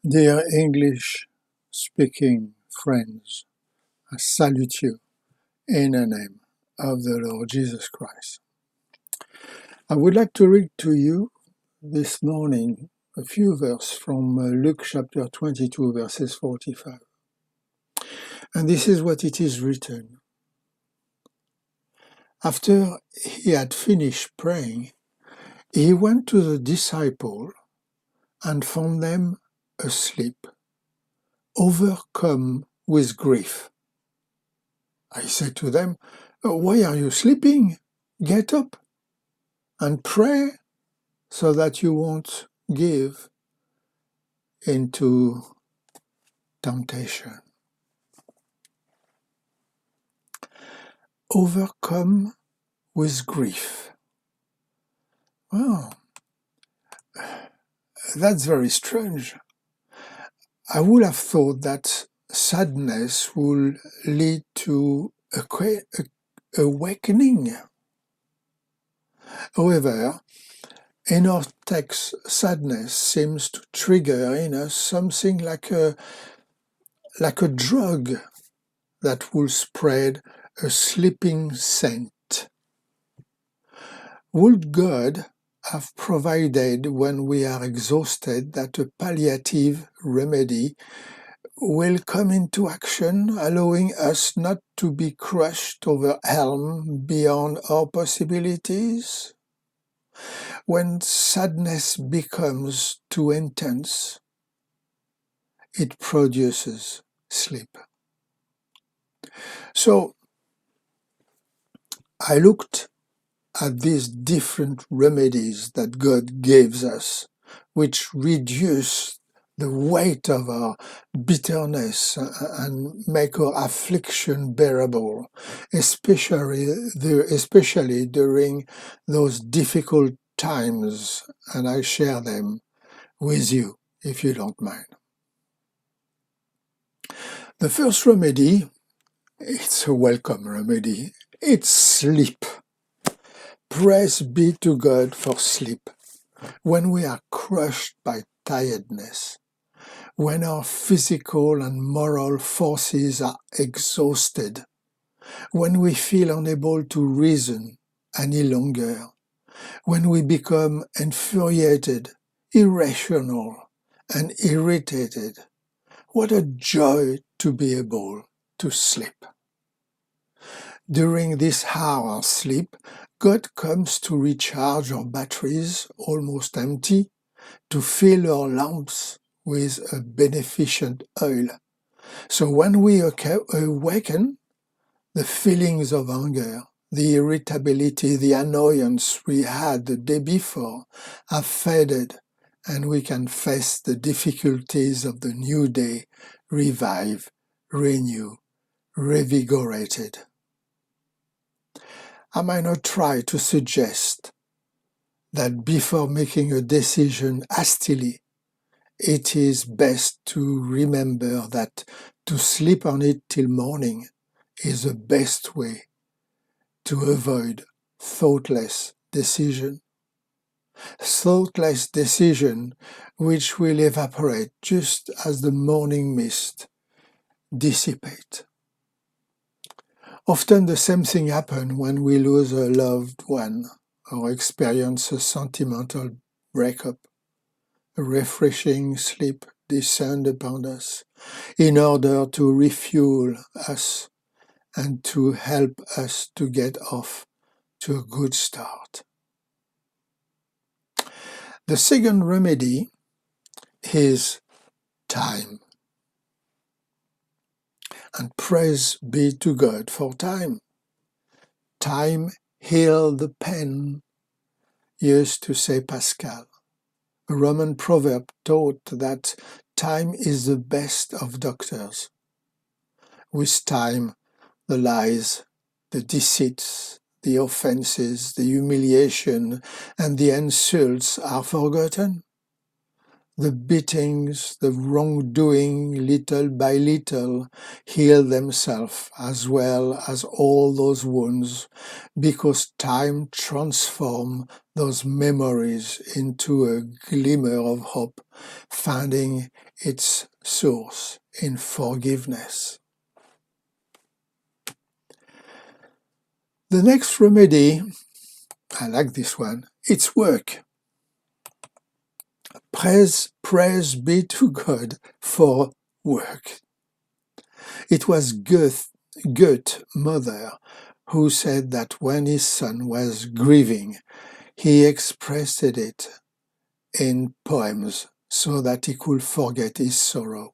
Dear English-speaking friends, I salute you in the name of the Lord Jesus Christ. I would like to read to you this morning a few verses from Luke chapter 22, verses 45. And this is what it is written. After he had finished praying, he went to the disciples and found them asleep, overcome with grief. I said to them, "Why are you sleeping? Get up and pray so that you won't give into temptation." Overcome with grief. Well, that's very strange. I would have thought that sadness will lead to awakening. However, in our text, sadness seems to trigger in us something like a drug that will spread a sleeping scent. Would God have provided when we are exhausted that a palliative remedy will come into action, allowing us not to be crushed overwhelmed beyond our possibilities? When sadness becomes too intense, it produces sleep. So I looked at these different remedies that God gives us, which reduce the weight of our bitterness and make our affliction bearable, especially during those difficult times, and I share them with you, if you don't mind. The first remedy, it's a welcome remedy. It's sleep. Praise be to God for sleep. When we are crushed by tiredness, when our physical and moral forces are exhausted, when we feel unable to reason any longer, when we become infuriated, irrational, and irritated, what a joy to be able to sleep. During this hour of sleep, God comes to recharge our batteries, almost empty, to fill our lamps with a beneficent oil. So when we awaken, the feelings of anger, the irritability, the annoyance we had the day before have faded, and we can face the difficulties of the new day, revive, renew, revigorated. I might not try to suggest that before making a decision hastily, it is best to remember that to sleep on it till morning is the best way to avoid thoughtless decision. Thoughtless decision which will evaporate just as the morning mist dissipate. Often the same thing happens when we lose a loved one or experience a sentimental breakup. A refreshing sleep descends upon us in order to refuel us and to help us to get off to a good start. The second remedy is time. And praise be to God for time. Time heals the pain, used to say Pascal. A Roman proverb taught that time is the best of doctors. With time, the lies, the deceits, the offenses, the humiliation, and the insults are forgotten. the beatings, the wrongdoing, little by little, heal themselves as well as all those wounds, because time transforms those memories into a glimmer of hope, finding its source in forgiveness. The next remedy, I like this one, it's work. Praise be to God for work. It was Goethe's mother who said that when his son was grieving, he expressed it in poems so that he could forget his sorrow.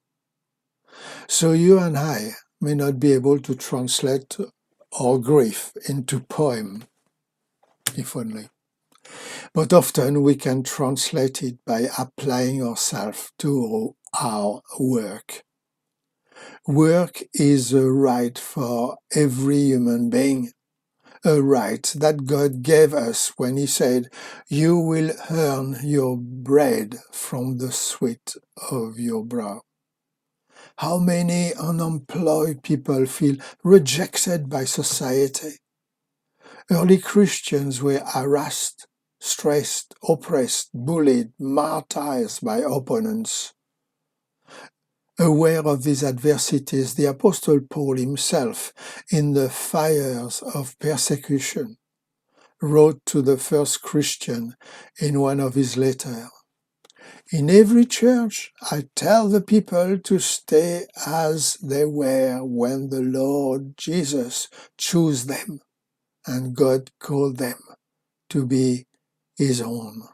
So you and I may not be able to translate our grief into poem, if only. But often we can translate it by applying ourselves to our work. Work is a right for every human being, a right that God gave us when He said, "You will earn your bread from the sweat of your brow." How many unemployed people feel rejected by society? Early Christians were harassed, stressed, oppressed, bullied, martyrized by opponents. Aware of these adversities, the Apostle Paul himself, in the fires of persecution, wrote to the first Christian in one of his letters, "In every church I tell the people to stay as they were when the Lord Jesus chose them and God called them to be His own."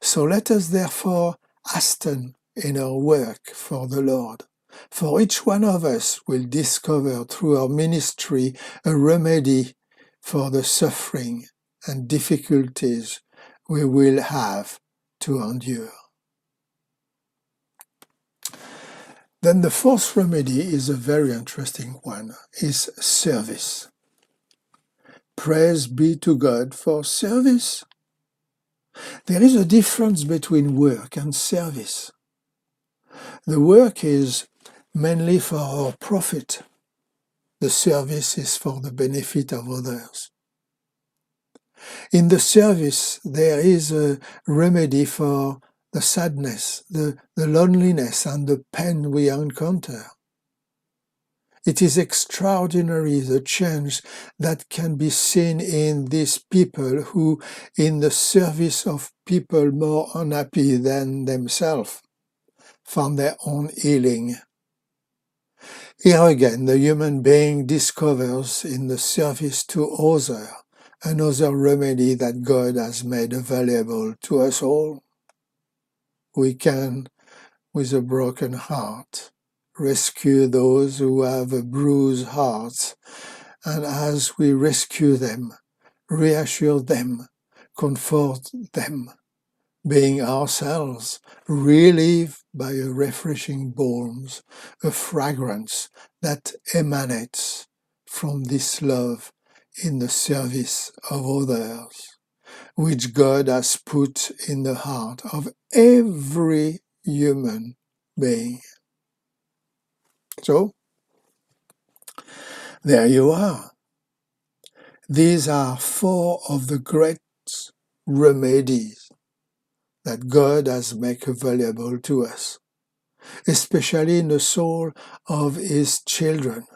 So let us therefore hasten in our work for the Lord, for each one of us will discover through our ministry a remedy for the suffering and difficulties we will have to endure. Then the fourth remedy is a very interesting one, is service. Praise be to God for service. There is a difference between work and service. The work is mainly for our profit. The service is for the benefit of others. In the service, there is a remedy for the sadness, the loneliness, and the pain we encounter. It is extraordinary the change that can be seen in these people who, in the service of people more unhappy than themselves, found their own healing. Here again, the human being discovers in the service to others another remedy that God has made available to us all. We can, with a broken heart, rescue those who have a bruised heart, and as we rescue them, reassure them, comfort them, being ourselves relieved by a refreshing balm, a fragrance that emanates from this love in the service of others, which God has put in the heart of every human being. So, there you are. These are 4 of the great remedies that God has made available to us, especially in the soul of His children,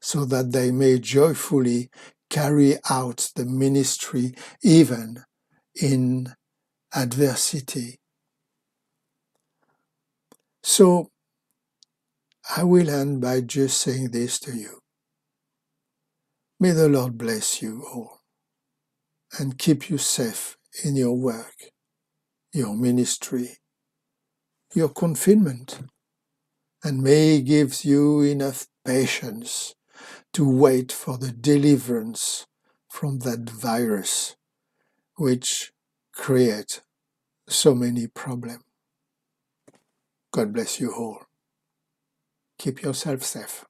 so that they may joyfully carry out the ministry even in adversity. So, I will end by just saying this to you. May the Lord bless you all and keep you safe in your work, your ministry, your confinement, and may He give you enough patience to wait for the deliverance from that virus which creates so many problems. God bless you all. Keep yourself safe.